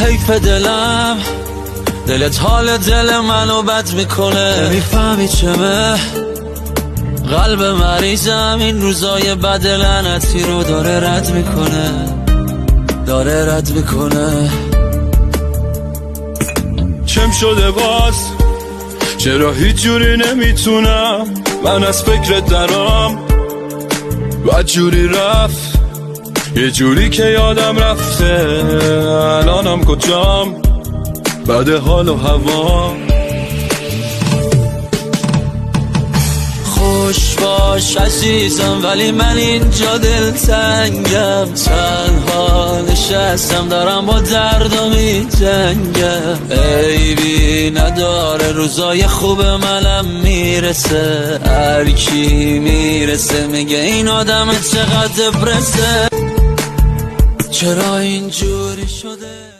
حیف دلم، دلت حال دل منو بد میکنه. نمیفهمی چمه قلب مریضم این روزای بد لعنتی رو داره رد میکنه. چم شده باز؟ چرا هیچ جوری نمیتونم من از فکرت درام؟ بد جوری رفت، یه جوری که یادم رفته الانم کجام، بد حال و هوا. خوش باش عزیزم ولی من اینجا دلتنگم، تنها نشستم دارم با دردم میجنگم. عیبی نداره روزای خوب منم میرسه، هر کی میرسه میگه این آدم چقدر برسه. چرا اینجوری شده؟